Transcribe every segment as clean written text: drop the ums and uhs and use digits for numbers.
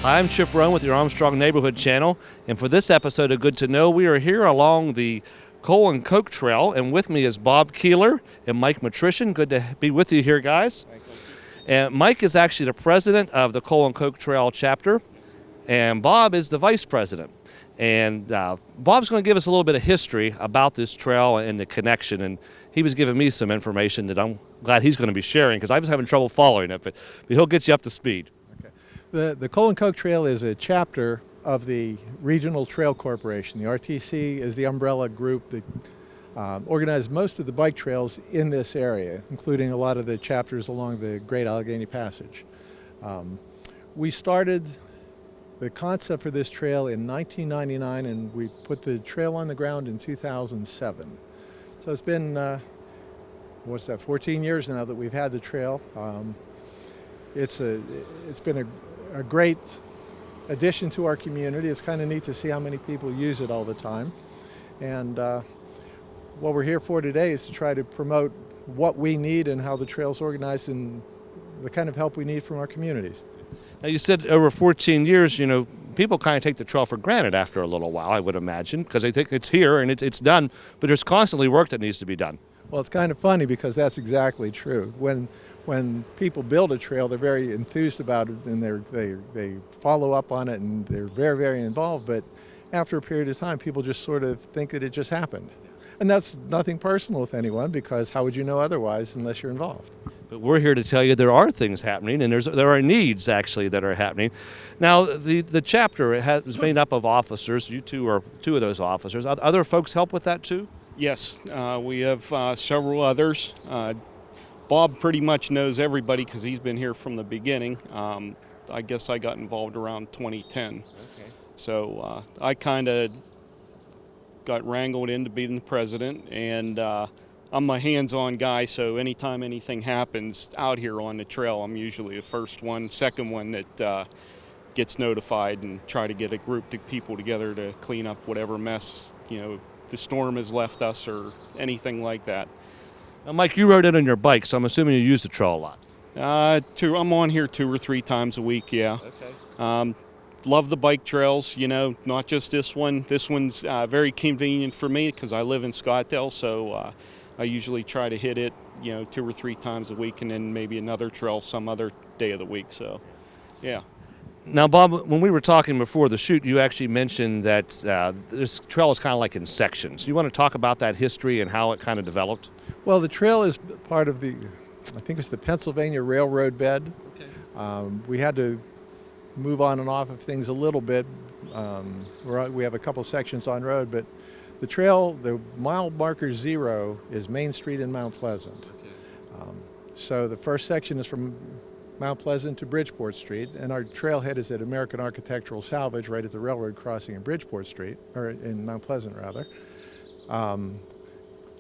Hi, I'm Chip Rowan with your Armstrong Neighborhood Channel, and for this episode of Good to Know, we are here along the Coal and Coke Trail, and with me is Bob Keeler and Mike Matrician. Good to be with you here, guys. And Mike is actually the president of the Coal and Coke Trail chapter, and Bob is the vice president. And Bob's going to give us a little bit of history about this trail and the connection, and he was giving me some information that I'm glad he's going to be sharing because I was having trouble following it, but he'll get you up to speed. The Coal and Coke Trail is a chapter of the Regional Trail Corporation. The RTC is the umbrella group that organizes most of the bike trails in this area, including a lot of the chapters along the Great Allegheny Passage. We started the concept for this trail in 1999, and we put the trail on the ground in 2007. So it's been, 14 years now that we've had the trail. It's been a great addition to our community. It's kind of neat to see how many people use it all the time. And what we're here for today is to try to promote what we need and how the trail's organized and the kind of help we need from our communities. Now, you said over 14 years, people kind of take the trail for granted after a little while, I would imagine, because they think it's here and it's done, but there's constantly work that needs to be done. Well, it's kind of funny because that's exactly true. When people build a trail, they're very enthused about it and they follow up on it and they're very, very involved. But after a period of time, people just sort of think that it just happened. And that's nothing personal with anyone, because how would you know otherwise unless you're involved? But we're here to tell you there are things happening, and there are needs actually that are happening. Now, the chapter is made up of officers. You two are two of those officers. Other folks help with that too? Yes, we have several others. Bob pretty much knows everybody because he's been here from the beginning. I guess I got involved around 2010. Okay. So I kind of got wrangled into being the president, and I'm a hands-on guy, so anytime anything happens out here on the trail, I'm usually the first one, second one that gets notified and try to get a group of people together to clean up whatever mess, the storm has left us or anything like that. Now, Mike, you rode it on your bike, so I'm assuming you use the trail a lot. I'm on here 2 or 3 times a week, yeah. Okay. Love the bike trails, not just this one. This one's very convenient for me because I live in Scottsdale, so I usually try to hit it, 2 or 3 times a week, and then maybe another trail some other day of the week, so yeah. Now, Bob, when we were talking before the shoot, you actually mentioned that this trail is kind of like in sections. Do you want to talk about that history and how it kind of developed? Well, the trail is part of I think it's the Pennsylvania Railroad bed. Okay. We had to move on and off of things a little bit. We have a couple sections on road, but the trail, the mile marker 0 is Main Street in Mount Pleasant. Okay. So the first section is from Mount Pleasant to Bridgeport Street, and our trailhead is at American Architectural Salvage right at the railroad crossing in Bridgeport Street, or in Mount Pleasant rather.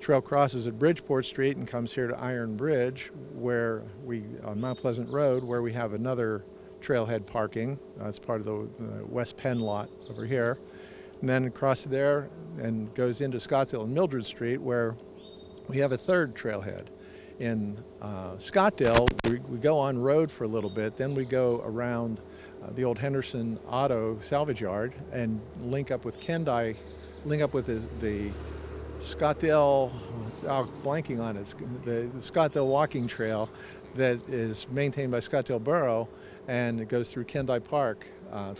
Trail crosses at Bridgeport Street and comes here to Iron Bridge, on Mount Pleasant Road, where we have another trailhead parking. It's part of the West Penn lot over here. And then across there and goes into Scottsdale and Mildred Street, where we have a third trailhead. In Scottsdale, we go on road for a little bit, then we go around the old Henderson Auto salvage yard and link up with the Scottsdale, blanking on it, the Scottsdale walking trail that is maintained by Scottsdale Borough, and it goes through Kendall Park,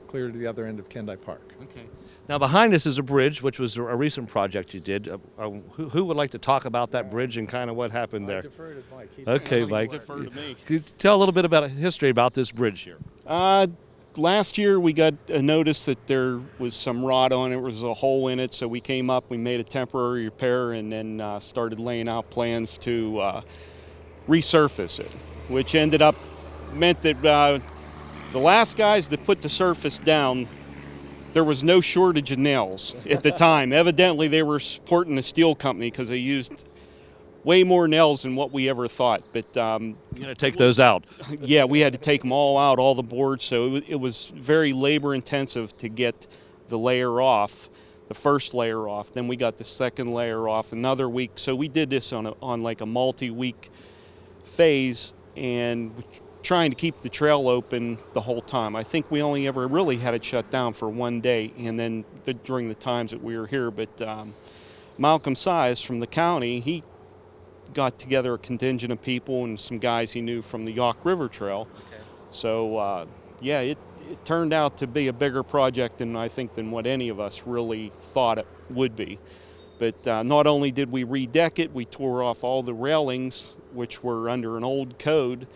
clear to the other end of Kendall Park. Okay. Now, behind us is a bridge, which was a recent project you did. Who would like to talk about that bridge and kind of what happened there? I defer to Mike. Okay, Mike. Defer to me. Could you tell a little bit about history about this bridge here? Last year we got a notice that there was some rot on it. There was a hole in it, so we came up, we made a temporary repair, and then started laying out plans to resurface it, which meant that the last guys that put the surface down, there was no shortage of nails at the time. Evidently they were supporting the steel company because they used way more nails than what we ever thought. But You got to take those out. yeah, we had to take them all out, all the boards. So it was very labor intensive to get the layer off, the first layer off. Then we got the second layer off another week. So we did this on like a multi-week phase, and trying to keep the trail open the whole time. I think we only ever really had it shut down for one day, and then during the times that we were here. But Malcolm Size from the county, he got together a contingent of people and some guys he knew from the Yawk River Trail. Okay. So yeah, it turned out to be a bigger project than what any of us really thought it would be. But not only did we redeck it, we tore off all the railings, which were under an old code,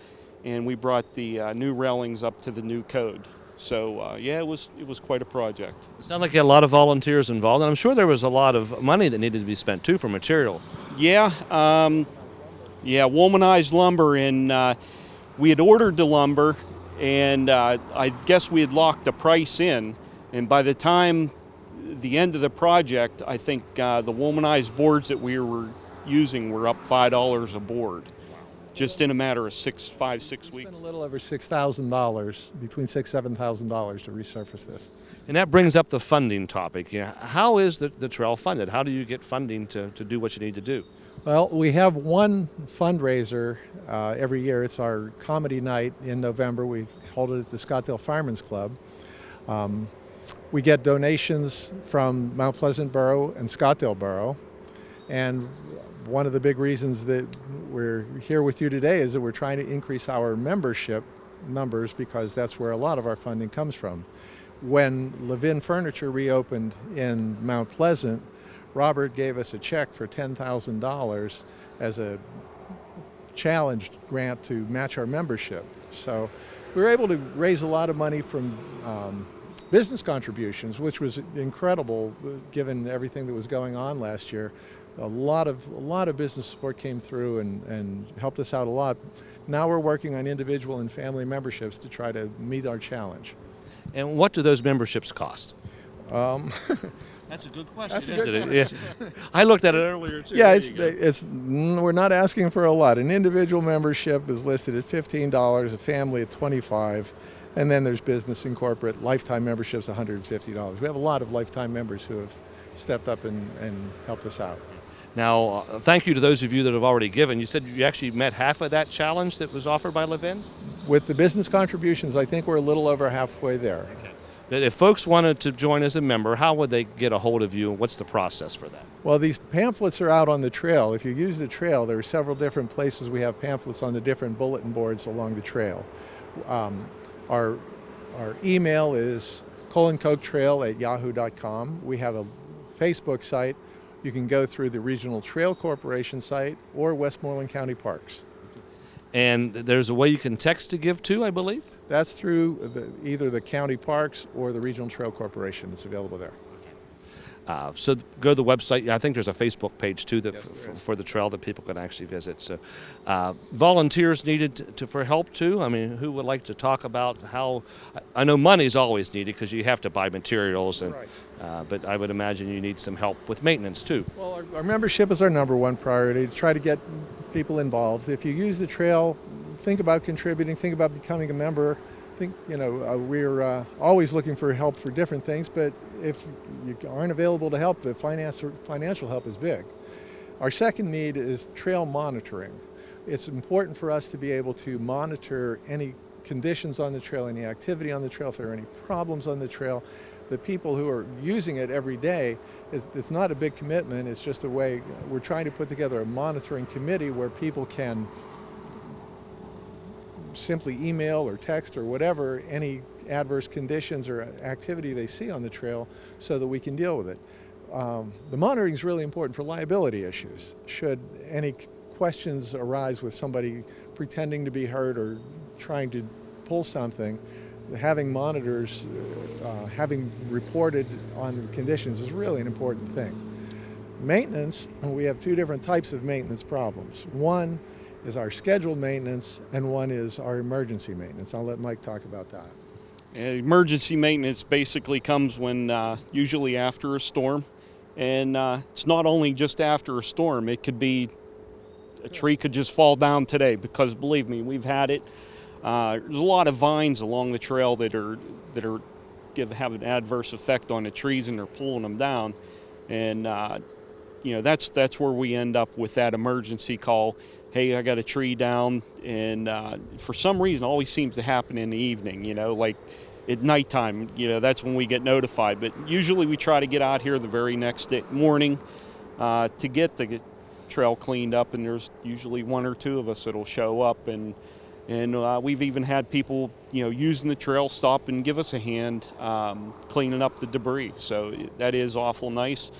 and we brought the new railings up to the new code. So yeah, it was quite a project. It sounded like you had a lot of volunteers involved, and I'm sure there was a lot of money that needed to be spent too for material. Yeah, womanized lumber, and we had ordered the lumber, and I guess we had locked the price in, and by the time the end of the project, I think the womanized boards that we were using were up $5 a board, just in a matter of 6 weeks. Spent a little over $6,000, between $6,000-7,000 to resurface this. And that brings up the funding topic. Yeah, how is the trail funded? How do you get funding to do what you need to do? Well, we have one fundraiser every year. It's our comedy night in November. We hold it at the Scottsdale Firemen's Club. We get donations from Mount Pleasant Borough and Scottsdale Borough. And one of the big reasons that we're here with you today is that we're trying to increase our membership numbers, because that's where a lot of our funding comes from. When Levin Furniture reopened in Mount Pleasant, Robert gave us a check for $10,000 as a challenge grant to match our membership. So we were able to raise a lot of money from business contributions, which was incredible given everything that was going on last year. A lot of business support came through and helped us out a lot. Now we're working on individual and family memberships to try to meet our challenge. And what do those memberships cost? That's a good question, That's a good question. Yeah. I looked at it earlier too. Yeah, we're not asking for a lot. An individual membership is listed at $15, a family at $25, and then there's business and corporate. Lifetime memberships $150. We have a lot of lifetime members who have stepped up and helped us out. Now, thank you to those of you that have already given. You said you actually met half of that challenge that was offered by Levin's? With the business contributions, I think we're a little over halfway there. Okay. But if folks wanted to join as a member, how would they get a hold of you, and what's the process for that? Well, these pamphlets are out on the trail. If you use the trail, there are several different places we have pamphlets on the different bulletin boards along the trail. Our email is coloncoketrail@yahoo.com. We have a Facebook site. You can go through the Regional Trail Corporation site or Westmoreland County Parks. And there's a way you can text to give too, I believe? That's through either the county parks or the Regional Trail Corporation. It's available there. So go to the website. I think there's a Facebook page too that Yes, for the trail that people can actually visit. So volunteers needed for help too. I mean, who would like to talk about how? I know money's always needed because you have to buy materials, and Right. but I would imagine you need some help with maintenance too. Well, our membership is our number one priority, to try to get people involved. If you use the trail, think about contributing, think about becoming a member. We're always looking for help for different things, but if you aren't available to help, the financial help is big. Our second need is trail monitoring. It's important for us to be able to monitor any conditions on the trail, any activity on the trail, if there are any problems on the trail. The people who are using it every day, it's not a big commitment, it's just a way. We're trying to put together a monitoring committee where people can simply email or text or whatever any adverse conditions or activity they see on the trail so that we can deal with it. The monitoring is really important for liability issues. Should any questions arise with somebody pretending to be hurt or trying to pull something, having monitors, having reported on conditions is really an important thing. Maintenance, we have two different types of maintenance problems. One is our scheduled maintenance, and one is our emergency maintenance. I'll let Mike talk about that. Emergency maintenance basically comes when usually after a storm, and it's not only just after a storm. It could be a tree could just fall down today, because believe me, we've had it. There's a lot of vines along the trail that have an adverse effect on the trees, and they're pulling them down, and that's where we end up with that emergency call. hey, I got a tree down, and for some reason, it always seems to happen in the evening, like at nighttime, that's when we get notified. But usually we try to get out here the very next morning to get the trail cleaned up, and there's usually one or two of us that'll show up, and we've even had people, using the trail stop and give us a hand cleaning up the debris. So that is awful nice.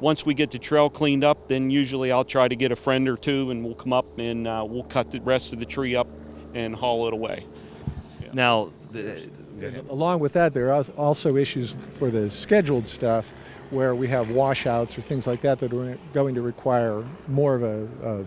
Once we get the trail cleaned up, then usually I'll try to get a friend or two, and we'll come up and we'll cut the rest of the tree up and haul it away. Yeah. Now, along with that, there are also issues for the scheduled stuff where we have washouts or things like that are going to require more of a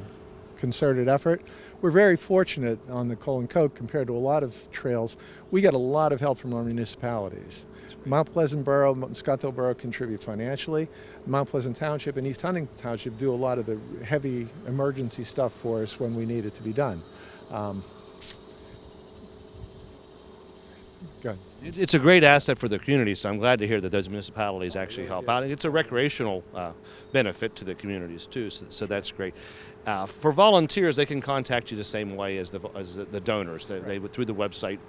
concerted effort. We're very fortunate on the Coal and Coke compared to a lot of trails. We get a lot of help from our municipalities. Mount Pleasant Borough, Scottsdale Borough contribute financially. Mount Pleasant Township and East Huntington Township do a lot of the heavy emergency stuff for us when we need it to be done. Go ahead. it's a great asset for the community, so I'm glad to hear that those municipalities actually help out. It's a recreational benefit to the communities too, so that's great. For volunteers, they can contact you the same way as the donors, they through the website.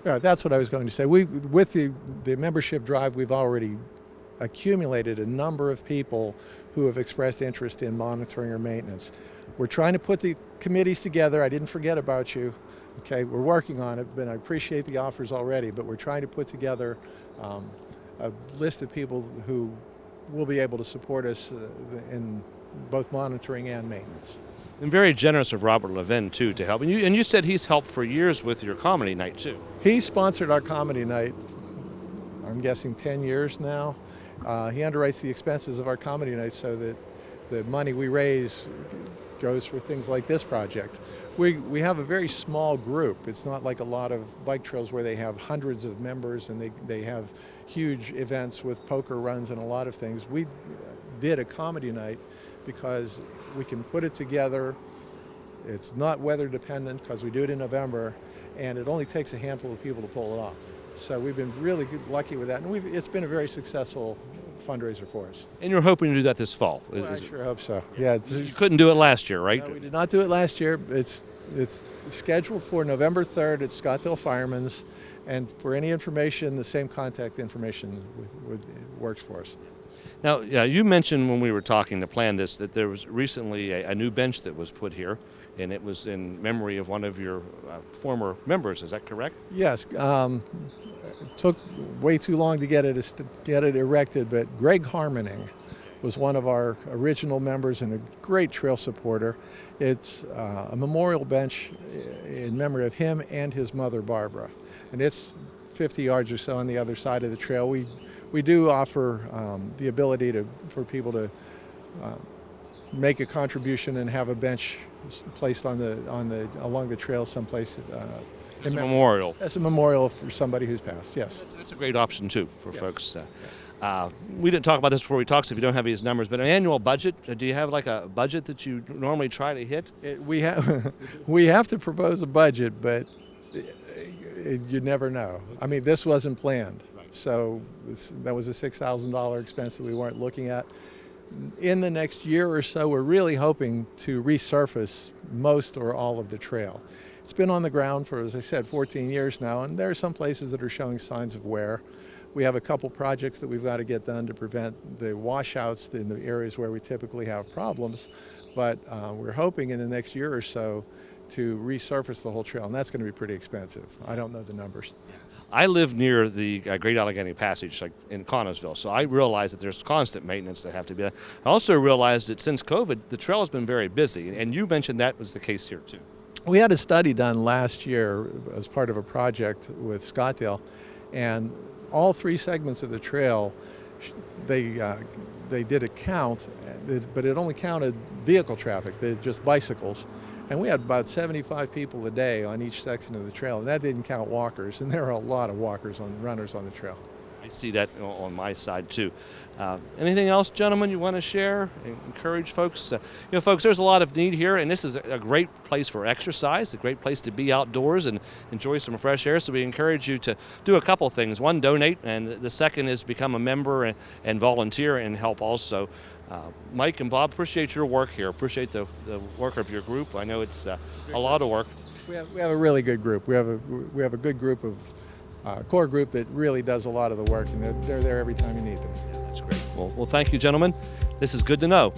Yeah, that's what I was going to say. With the membership drive, we've already accumulated a number of people who have expressed interest in monitoring or maintenance. We're trying to put the committees together. I didn't forget about you. Okay, we're working on it, but I appreciate the offers already, but we're trying to put together a list of people who will be able to support us in both monitoring and maintenance. And very generous of Robert Levin too to help. And you said he's helped for years with your comedy night too. He sponsored our comedy night, I'm guessing 10 years now. He underwrites the expenses of our comedy night so that the money we raise goes for things like this project. We have a very small group. It's not like a lot of bike trails where they have hundreds of members and they have huge events with poker runs and a lot of things. We did a comedy night because we can put it together. It's not weather dependent because we do it in November, and it only takes a handful of people to pull it off. So we've been really lucky with that, and it's been a very successful fundraiser for us. And you're hoping to do that this fall. Well, I sure hope so. Yeah, you couldn't do it last year, right? No, we did not do it last year. It's scheduled for November 3rd at Scottsdale Fireman's, and for any information, the same contact information works for us. Now, you mentioned when we were talking to plan this that there was recently a new bench that was put here, and it was in memory of one of your former members. Is that correct? Yes. It took way too long to get it erected, but Greg Harmoning was one of our original members and a great trail supporter. It's a memorial bench in memory of him and his mother, Barbara. And it's 50 yards or so on the other side of the trail. We do offer the ability for people to make a contribution and have a bench placed along the trail someplace. As a memorial. As a memorial for somebody who's passed, yes. That's a great option too for yes. folks. We didn't talk about this before we talked, so if you don't have these numbers, but an annual budget, do you have like a budget that you normally try to hit? We have to propose a budget, but you never know. I mean, this wasn't planned. So that was a $6,000 expense that we weren't looking at. In the next year or so, we're really hoping to resurface most or all of the trail. It's been on the ground for, as I said, 14 years now, and there are some places that are showing signs of wear. We have a couple projects that we've got to get done to prevent the washouts in the areas where we typically have problems, but we're hoping in the next year or so to resurface the whole trail, and that's going to be pretty expensive. I don't know the numbers. I live near the Great Allegheny Passage, like in Connellsville, so I realize that there's constant maintenance that have to be done. I also realized that since COVID, the trail has been very busy, and you mentioned that was the case here too. We had a study done last year as part of a project with Scottsdale, and all three segments of the trail, they did a count, but it only counted vehicle traffic, just bicycles. And we had about 75 people a day on each section of the trail, and that didn't count walkers, and there are a lot of runners on the trail. I see that on my side too. Anything else, gentlemen, you want to share? Encourage folks. Folks, there's a lot of need here, and this is a great place for exercise, a great place to be outdoors and enjoy some fresh air. So we encourage you to do a couple things. One, donate, and the second is become a member and volunteer and help also. Mike and Bob, appreciate your work here. Appreciate the work of your group. I know it's a lot of work. We have a really good group. We have a good group of core group that really does a lot of the work, and they're there every time you need them. That's great. Well, thank you, gentlemen. This is Good to Know.